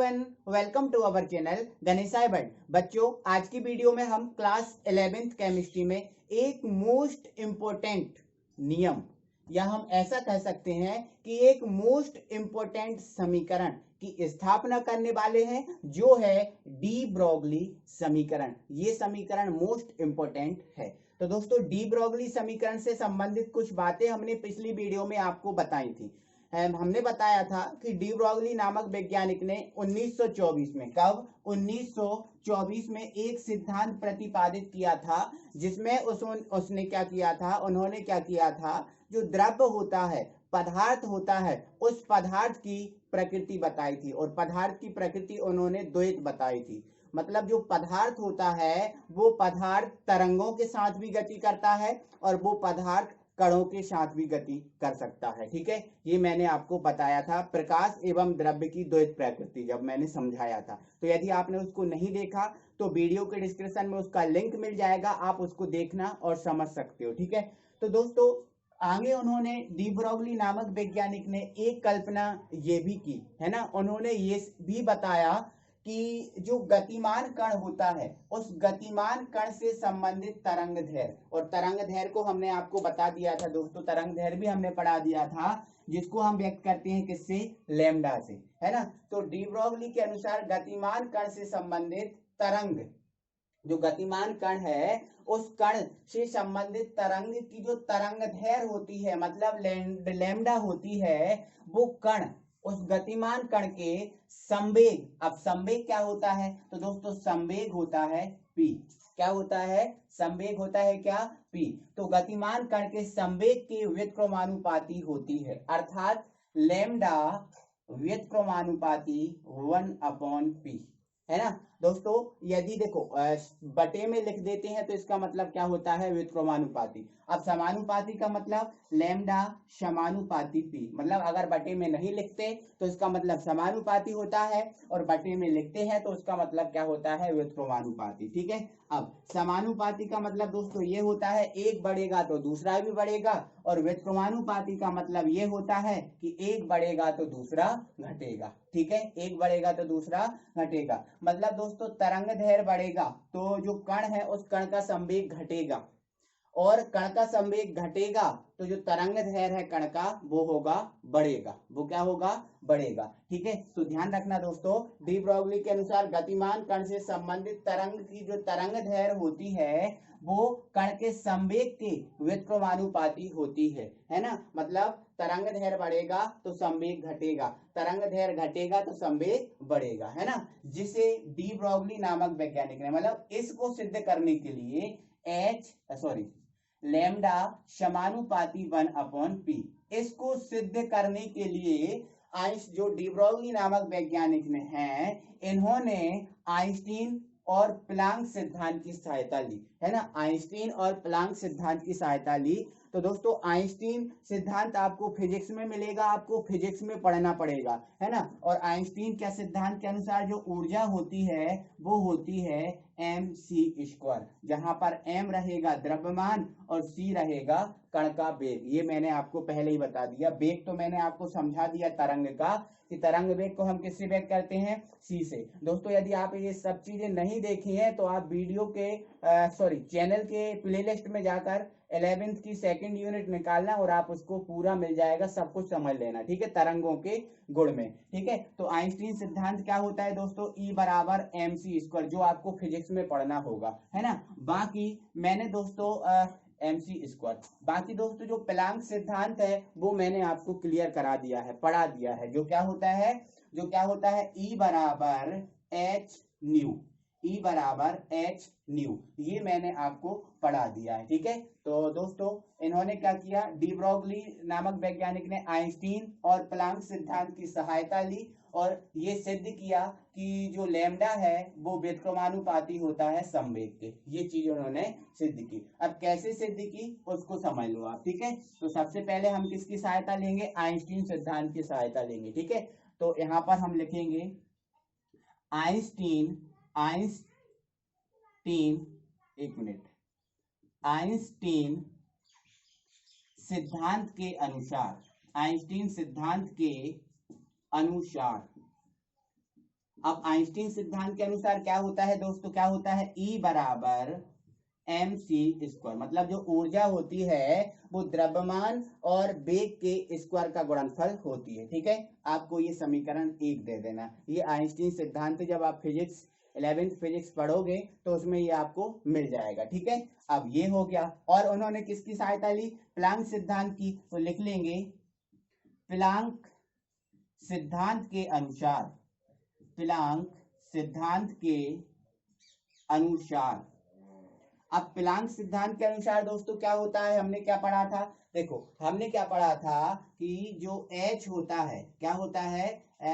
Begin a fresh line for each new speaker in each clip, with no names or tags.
Everyone, welcome to our channel गणेशाय बट। बच्चों, आज की वीडियो में हम क्लास 11th केमिस्ट्री में एक मोस्ट इम्पोर्टेंट नियम या हम ऐसा कह सकते हैं कि एक मोस्ट इम्पोर्टेंट समीकरण की स्थापना करने वाले हैं, जो है डी ब्रोगली समीकरण। ये समीकरण मोस्ट इम्पोर्टेंट है। तो दोस्तों, डी ब्रोगली समीकरण से संबंधित कुछ बातें हमने पिछली वीडियो में आपको बताई थी। हमने बताया था कि डी ब्रोगली नामक वैज्ञानिक ने 1924 में, कब 1924 में एक सिद्धांत प्रतिपादित किया था, जिसमें उसने क्या किया था, उन्होंने क्या किया था, जो द्रव्य होता है, पदार्थ होता है, उस पदार्थ की प्रकृति बताई थी। और पदार्थ की प्रकृति उन्होंने द्वैत बताई थी। मतलब जो पदार्थ होता है वो पदार्थ तरंगों के साथ भी गति करता है और वो पदार्थ कणों के साथ भी गति कर सकता है। ठीक है, ये मैंने आपको बताया था, प्रकाश एवं द्रव्य की द्वैत प्रकृति, जब मैंने समझाया था। तो यदि आपने उसको नहीं देखा तो वीडियो के डिस्क्रिप्शन में उसका लिंक मिल जाएगा, आप उसको देखना और समझ सकते हो। ठीक है, तो दोस्तों आगे उन्होंने, डी ब्रोगली नामक वैज्ञानिक ने एक कल्पना ये भी की है ना, उन्होंने ये भी बताया कि जो गतिमान कण होता है, उस गतिमान कण से संबंधित तरंग दैर्घ्य, और तरंग दैर्घ्य को हमने आपको बता दिया था दोस्तों, तरंग दैर्घ्य भी हमने पढ़ा दिया था, जिसको हम व्यक्त करते हैं किससे, लैम्डा से, है ना। तो डी ब्रोगली के अनुसार गतिमान कण से संबंधित तरंग, जो गतिमान कण है उस कण से संबंधित तरंग की जो तरंग दैर्घ्य होती है, मतलब लैम्डा होती है, वो कण, उस गतिमान कण के संवेग, अब संवेग क्या होता है, तो दोस्तों संवेग होता है p। क्या होता है, संवेग होता है क्या, p। तो गतिमान कण के संवेग के व्युत्क्रमानुपाती होती है, अर्थात लैम्डा व्युत्क्रमानुपाती 1/p, है ना दोस्तों। यदि देखो बटे में लिख देते हैं तो इसका मतलब क्या होता है, व्युत्क्रमानुपाती। अब समानुपाती का मतलब लैम्डा समानुपाती p, मतलब अगर बटे में नहीं लिखते तो इसका मतलब समानुपाती होता है, और बटे में लिखते हैं तो उसका मतलब क्या होता है, व्युत्क्रमानुपाती। ठीक है, अब समानुपाती का मतलब दोस्तों ये होता है, एक बढ़ेगा तो दूसरा भी बढ़ेगा, और व्युत्क्रमानुपाती का मतलब ये होता है कि एक बढ़ेगा तो दूसरा घटेगा। ठीक है, एक बढ़ेगा तो दूसरा घटेगा, मतलब दोस्तों तरंग दैर्घ्य बढ़ेगा तो जो कण है उस कण का संवेग घटेगा, और कण का संवेग घटेगा तो जो तरंग दैर्घ्य है कण का वो होगा, बढ़ेगा। वो क्या होगा, बढ़ेगा। ठीक है, तो ध्यान रखना दोस्तों, डी ब्रोगली के अनुसार गतिमान कण से संबंधित तरंग की जो तरंग दैर्घ्य होती है वो कण के संवेग के व्युत्क्रमानुपाती होती है ना। मतलब तरंग दैर्घ्य बढ़ेगा तो संवेग घटेगा, तरंग दैर्घ्य घटेगा तो संवेग बढ़ेगा, है ना। जिसे डी ब्रोगली नामक वैज्ञानिक ने, मतलब इसको सिद्ध करने के लिए लैम्डा समानुपाती 1/p, इसको सिद्ध करने के लिए जो डी ब्रोगली नामक वैज्ञानिक ने हैं, इन्होंने आइंस्टीन और प्लांक सिद्धांत की सहायता ली, है ना। आइंस्टीन और प्लांक सिद्धांत की सहायता ली। तो दोस्तों आइंस्टीन सिद्धांत आपको फिजिक्स में मिलेगा, आपको फिजिक्स में पढ़ना पड़ेगा, है ना। और आइंस्टीन के सिद्धांत के अनुसार जो ऊर्जा होती है वो होती है mc², जहां पर m रहेगा द्रव्यमान और c रहेगा कण का वेग। ये मैंने आपको पहले ही बता दिया। वेग तो मैंने आपको समझा दिया तरंग का, कि तरंग वेग को हम किससे व्यक्त करते हैं, c से। दोस्तों यदि आप ये सब चीजें नहीं देखी हैं तो आप वीडियो के चैनल के प्लेलिस्ट में जाकर 11th की सेकंड यूनिट निकालना और आप उसको पूरा मिल जाएगा, सब कुछ समझ लेना। ठीक है, तरंगों के गुण में। ठीक है, तो आइंस्टीन सिद्धांत क्या होता है दोस्तों, E बराबर mc², जो आपको फिजिक्स में पढ़ना होगा, है ना। बाकी मैंने दोस्तों mc², बाकी दोस्तों जो प्लांक सिद्धांत है वो मैंने आपको क्लियर करा दिया है, पढ़ा दिया है। जो क्या होता है E बराबर h न्यू, E बराबर h न्यू, ये मैंने आपको पढ़ा दिया है। ठीक है, तो दोस्तों इन्होंने क्या किया, डी ब्रोगली नामक वैज्ञानिक ने आइंस्टीन और प्लांक सिद्धांत की सहायता ली और ये सिद्ध किया कि जो लैम्डा है वो व्युत्क्रमानुपाती होता है संवेग के। ये चीज उन्होंने सिद्ध की। अब कैसे सिद्ध की उसको समझ लो आप। ठीक है, तो सबसे पहले हम किसकी सहायता लेंगे, आइंस्टीन सिद्धांत की सहायता लेंगे। ठीक है, तो यहाँ पर हम लिखेंगे आइंस्टीन, एक मिनट, आइंस्टीन सिद्धांत के अनुसार, आइंस्टीन सिद्धांत के अनुसार अब आइंस्टीन सिद्धांत के अनुसार क्या होता है दोस्तों, क्या होता है, E बराबर mc², मतलब जो ऊर्जा होती है वो द्रव्यमान और वेग के स्क्वायर का गुणनफल होती है। ठीक है, आपको ये समीकरण 1 दे देना। ये आइंस्टीन सिद्धांत जब आप फिजिक्स 11th फिजिक्स पढ़ोगे तो उसमें ये आपको मिल जाएगा। ठीक है, अब ये हो गया। और उन्होंने किसकी सहायता ली, प्लांक सिद्धांत की। तो लिख लेंगे प्लांक सिद्धांत के अनुसार, प्लांक सिद्धांत के अनुसार। अब प्लांक सिद्धांत के अनुसार दोस्तों क्या होता है, हमने क्या पढ़ा था, देखो हमने क्या पढ़ा था कि जो H होता है, क्या होता है,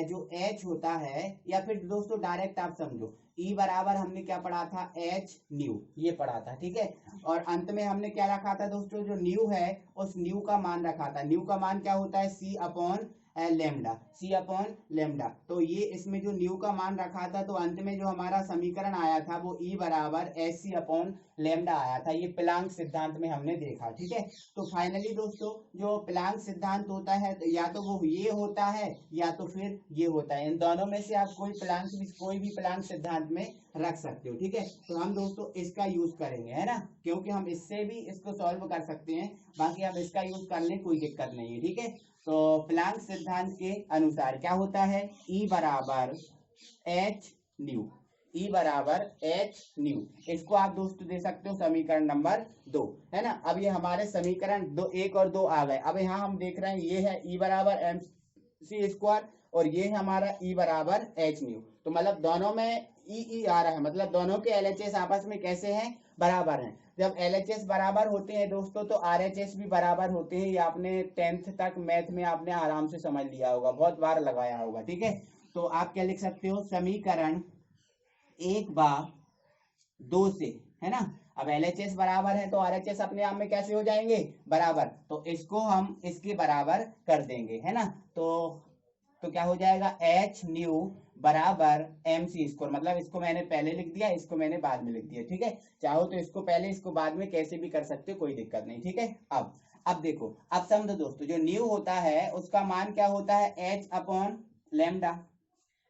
जो H होता है, या फिर दोस्तों डायरेक्ट आप समझो, E बराबर हमने क्या पढ़ा था, H न्यू, ये पढ़ा था। ठीक है, और अंत में हमने क्या रखा था दोस्तों, जो न्यू है उस न्यू का मान रखा था। न्यू का मान क्या होता है, C upon lambda, C upon lambda. तो ये इसमें जो न्यू का मान रखा था, तो अंत में जो हमारा समीकरण आया था वो E बराबर SC अपॉन लेमडा आया था। ये प्लांक सिद्धांत में हमने देखा। ठीक है, तो फाइनली दोस्तों जो प्लांक सिद्धांत होता है या तो वो ये होता है या तो फिर ये होता है। इन दोनों में से आप कोई भी प्लांक सिद्धांत में रख सकते हो। ठीक है, तो हम दोस्तों इसका यूज करेंगे, है ना, क्योंकि हम इससे भी इसको सॉल्व कर सकते हैं, बाकी हम इसका यूज कर लें, कोई दिक्कत नहीं है। ठीक है, तो प्लांक सिद्धांत के अनुसार क्या होता है, E बराबर H न्यू, E बराबर H न्यू। इसको आप दोस्तों दे सकते हो समीकरण नंबर 2, है ना। अब ये हमारे समीकरण 1 और 2 आ गए। अब यहाँ हम देख रहे हैं ये है E बराबर mc² और ये है हमारा E बराबर H न्यू। तो मतलब दोनों में E आ रहा है, मतलब दोनों के LHS आपस में कैसे हैं, बराबर हैं। जब LHS बराबर होते हैं दोस्तों तो RHS भी बराबर होते हैं। ये आपने 10th तक मैथ में आपने आराम से समझ लिया होगा, बहुत बार लगाया होगा। ठीक है, तो आप क्या लिख सकते हो, समीकरण 1/2 से, है ना। अब LHS बराबर है तो RHS अपने आप में कैसे हो जाएंगे, बराबर। तो इसको हम इसके बराबर कर देंगे, है ना। तो क्या हो जाएगा, H न्यू बराबर mc², मतलब इसको मैंने पहले लिख दिया, इसको मैंने बाद में लिख दिया। ठीक है, चाहो तो इसको पहले इसको बाद में कैसे भी कर सकते हो, कोई दिक्कत नहीं। ठीक है, अब देखो, अब समझो दोस्तों, जो न्यू होता है उसका मान क्या होता है, H upon lambda.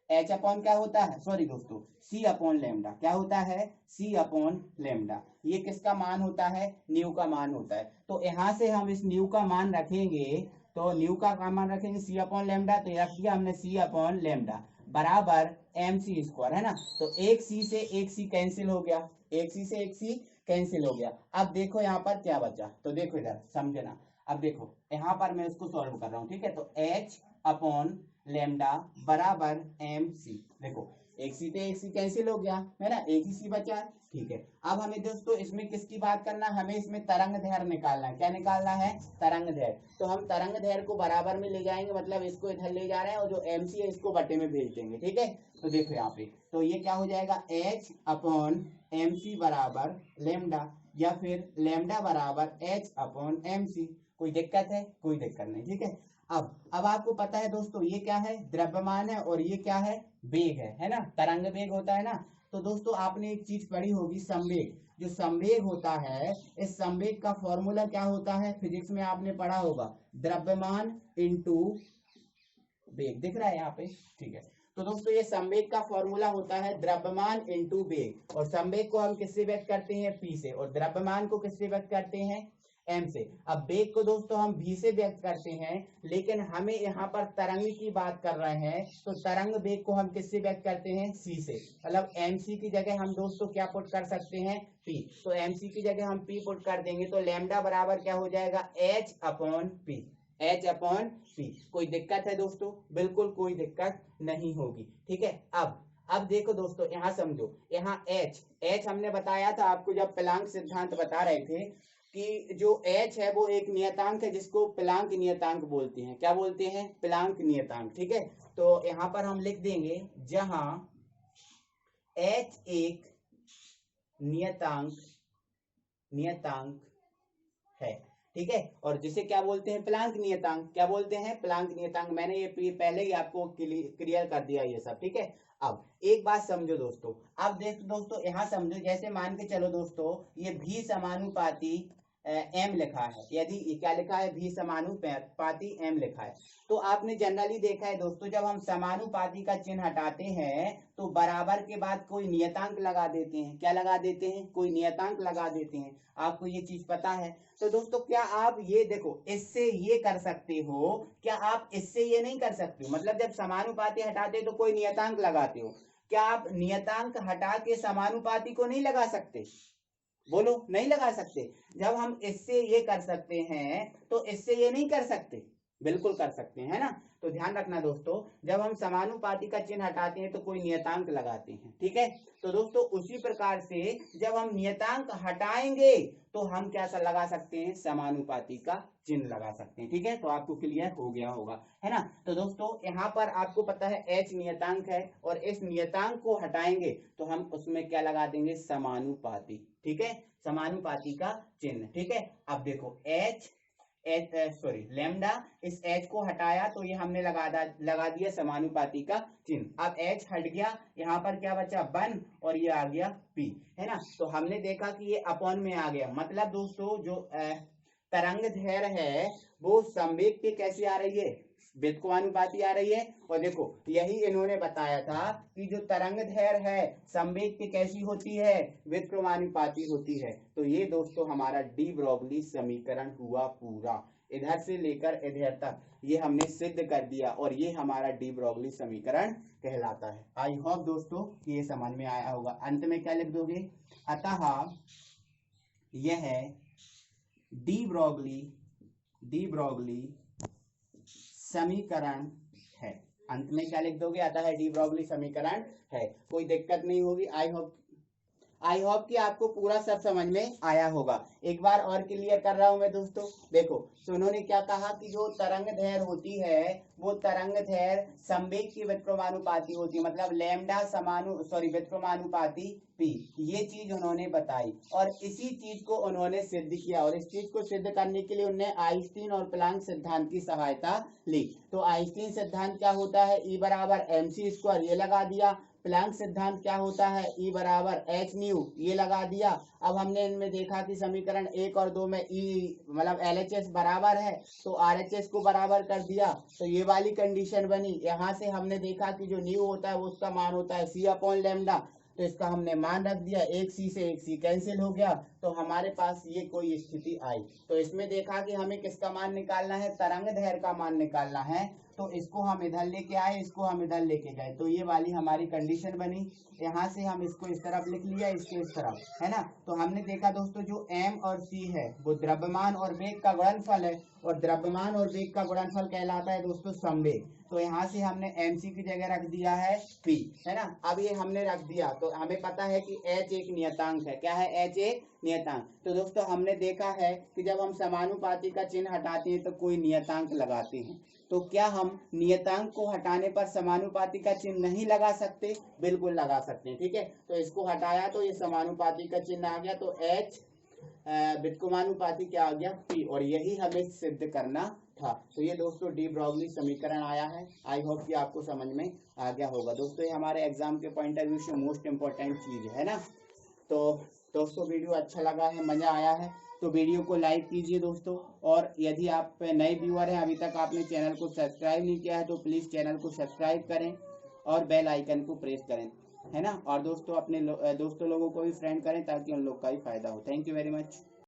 H upon क्या होता है, सॉरी दोस्तों, C अपॉन लेमडा। क्या होता है, C अपॉन लेमडा। ये किसका मान होता है, न्यू का मान होता है। तो यहां से हम इस न्यू का मान रखेंगे, तो न्यू का मान रखेंगे C अपॉन लेमडा, तो रख दिया हमने C अपॉन लेमडा बराबर mc², है ना। तो एक C से एक C कैंसिल हो गया, एक C से एक C कैंसिल हो गया। अब देखो यहाँ पर क्या बचा, तो देखो इधर समझना। अब देखो यहाँ पर मैं इसको सॉल्व कर रहा हूँ। ठीक है, तो H अपॉन लेमडा बराबर mc। देखो एक सी से एक सी कैंसिल हो गया, है ना, एक ही सी बचा। ठीक है, अब हमें दोस्तों इसमें किसकी बात करना है, हमें इसमें तरंग दैर्घ्य निकालना है। क्या निकालना है, तरंग दैर्घ्य। तो हम तरंग दैर्घ्य को बराबर में ले जाएंगे, मतलब इसको इधर ले जा रहे हैं और जो mc है इसको बटे में भेज देंगे। ठीक है, तो देखो यहाँ पे, तो ये क्या हो जाएगा, H अपॉन mc बराबर लेमडा, या फिर लेमडा बराबर H अपॉन mc। कोई दिक्कत है, कोई दिक्कत नहीं। ठीक है, अब आपको पता है दोस्तों ये क्या है, द्रव्यमान है, और ये क्या है, वेग है ना, तरंग वेग होता है ना। तो दोस्तों आपने एक चीज पढ़ी होगी, संवेग। जो संवेग होता है, इस संवेग का फॉर्मूला क्या होता है, फिजिक्स में आपने पढ़ा होगा, द्रव्यमान इंटू वेग। दिख रहा है यहाँ पे, ठीक है। तो दोस्तों ये संवेग का फॉर्मूला होता है द्रव्यमान इंटू वेग, और संवेग को हम किससे व्यक्त करते हैं, P से, और द्रव्यमान को किससे व्यक्त करते हैं, M से। अब वेग को दोस्तों हम V से व्यक्त करते हैं, लेकिन हमें यहाँ पर तरंग की बात कर रहे हैं, तो तरंग वेग को हम किससे व्यक्त करते हैं, C से। मतलब MC की जगह हम दोस्तों क्या पुट कर सकते हैं, P। तो MC की जगह हम P पुट कर देंगे, तो लैम्डा बराबर क्या हो जाएगा, H upon P, H upon P। कोई दिक्कत है दोस्तों, बिल्कुल कोई दिक्कत नहीं होगी। ठीक है, अब देखो दोस्तों, यहाँ समझो, यहाँ H हमने बताया था आपको जब प्लांक सिद्धांत बता रहे थे कि जो H है वो एक नियतांक है जिसको प्लांक नियतांक बोलते हैं। क्या बोलते हैं, प्लांक नियतांक। ठीक है, तो यहाँ पर हम लिख देंगे, जहां H एक नियतांक है, ठीक है, और जिसे क्या बोलते हैं, प्लांक नियतांक। क्या बोलते हैं, प्लांक नियतांक। मैंने ये पहले ही आपको क्लियर कर दिया ये सब। ठीक है, अब एक बात समझो दोस्तों, अब देखो दोस्तों, यहाँ समझो, जैसे मान के चलो दोस्तों, ये भी समानुपाती एम लिखा है, यदि क्या लिखा है भी समानुपाती एम लिखा है, तो आपने जनरली देखा है दोस्तों, जब हम समानुपाती का चिन्ह हटाते हैं तो बराबर के बाद कोई नियतांक लगा देते हैं। क्या लगा देते हैं? कोई नियतांक लगा देते हैं। आपको ये चीज पता है? तो दोस्तों क्या आप ये देखो, इससे ये कर सकते हो, क्या आप इससे ये नहीं कर सकते? मतलब जब समानुपाती हटाते तो कोई नियतांक लगाते हो, क्या आप नियतांक हटा के समानुपाती को नहीं लगा सकते? बोलो, नहीं लगा सकते। जब हम इससे ये कर सकते हैं तो इससे ये नहीं कर सकते? बिल्कुल कर सकते हैं ना। तो ध्यान रखना दोस्तों, जब हम समानुपाती का चिन्ह हटाते हैं तो कोई नियतांक लगाते हैं, ठीक है। तो दोस्तों उसी प्रकार से जब हम नियतांक हटाएंगे तो हम क्या सा लगा सकते हैं? समानुपाती का चिन्ह लगा सकते हैं, ठीक है। तो आपको क्लियर हो गया होगा, है ना। तो दोस्तों यहाँ पर आपको पता है h नियतांक है, और इस नियतांक को हटाएंगे तो हम उसमें क्या लगा देंगे? समानुपाती, ठीक है, समानुपाती का चिन्ह, ठीक है। अब देखो लेमडा, इस h को हटाया तो ये हमने लगा दिया समानुपाती का चिन्ह। अब h हट गया, यहाँ पर क्या बचा? 1, और ये आ गया p, है ना। तो हमने देखा कि ये अपॉन में आ गया, मतलब दोस्तों जो तरंग दैर्घ्य है वो संवेग पे कैसे आ रही है? व्युत्क्रमानुपाती आ रही है। और देखो यही इन्होंने बताया था कि जो तरंग दैर्घ्य है संवेग पे कैसी होती है? व्युत्क्रमानुपाती होती है। तो ये दोस्तों हमारा डी ब्रोगली समीकरण हुआ पूरा, इधर से लेकर इधर तक ये हमने सिद्ध कर दिया, और ये हमारा डी ब्रोगली समीकरण कहलाता है। आई होप दोस्तों कि ये समझ में आया होगा। अंत में क्या लिख दोगे? अतः यह डी ब्रोगली समीकरण है। अंत में क्या लिख दोगे? अतः डी ब्रोगली समीकरण है। कोई दिक्कत नहीं होगी। आई होप कि आपको पूरा सब समझ में आया होगा। एक बार और क्लियर कर रहा हूं मैं दोस्तों। देखो, तो उन्होंने क्या कहा कि जो तरंग दैर्घ्य होती है वो तरंग दैर्घ्य संवेग की व्युत्क्रमानुपाती होती है, मतलब लैम्डा व्युत्क्रमानुपाती p, ये चीज उन्होंने बताई, और इसी चीज को उन्होंने सिद्ध किया। और इस चीज को सिद्ध करने के लिए उन्होंने आइंस्टीन और प्लैंक सिद्धांत की सहायता ली। तो आइंस्टीन सिद्धांत क्या होता है? E बराबर mc², ये लगा दिया। प्लैंक सिद्धांत क्या होता है? E बराबर h न्यू, ये लगा दिया। अब हमने इनमें देखा कि समीकरण 1 और 2 में E मतलब LHS बराबर है, तो RHS को बराबर कर दिया, तो ये वाली कंडीशन बनी। यहाँ से हमने देखा कि जो न्यू होता है वो उसका मान होता है c/λ, तो इसका हमने मान रख दिया। एक सी से एक सी कैंसिल हो गया, तो हमारे पास ये कोई स्थिति आई। तो इसमें देखा कि हमें किसका मान निकालना है? तरंग दैर्घ्य का मान निकालना है। तो इसको हम इधर लेके आए, इसको हम इधर लेके गए, तो ये वाली हमारी कंडीशन बनी। यहाँ से हम इसको इस तरफ लिख लिया, इसको इस तरफ, है ना। तो हमने देखा दोस्तों जो m और c है वो द्रव्यमान और वेग का गुणनफल है, और द्रव्यमान और वेग का गुणनफल कहलाता है दोस्तों संवेग। तो यहाँ से हमने mc की जगह रख दिया है p, है ना। अब ये हमने रख दिया, तो हमें पता है कि h एक नियतांक है। क्या है? h एक नियतांक। तो दोस्तों हमने देखा है कि जब हम समानुपाती का चिन्ह हटाते हैं तो कोई नियतांक लगाते हैं। तो क्या हम नियतांक को हटाने पर समानुपाती का चिन्ह नहीं लगा सकते? बिल्कुल लगा सकते हैं, ठीक है। तो इसको हटाया तो ये समानुपाती का चिन्ह आ गया, तो h व्युत्क्रमानुपाती क्या आ गया? p, और यही हमें सिद्ध करना था। तो ये दोस्तों डी ब्रोगली समीकरण आया है। आई होप कि आपको समझ में आ गया होगा दोस्तों। ये हमारे एग्जाम के पॉइंट ऑफ व्यू से मोस्ट इंपॉर्टेंट चीज है ना। तो दोस्तों वीडियो अच्छा लगा है, मजा आया है, तो वीडियो को लाइक कीजिए दोस्तों। और यदि आप नए व्यूअर हैं, अभी तक आपने चैनल को सब्सक्राइब नहीं किया है, तो प्लीज चैनल को सब्सक्राइब करें और बेल आइकन को प्रेस करें, है ना। और दोस्तों अपने दोस्तों लोगों को भी फ्रेंड करें ताकि उन लोग का भी फायदा हो। Thank you very much.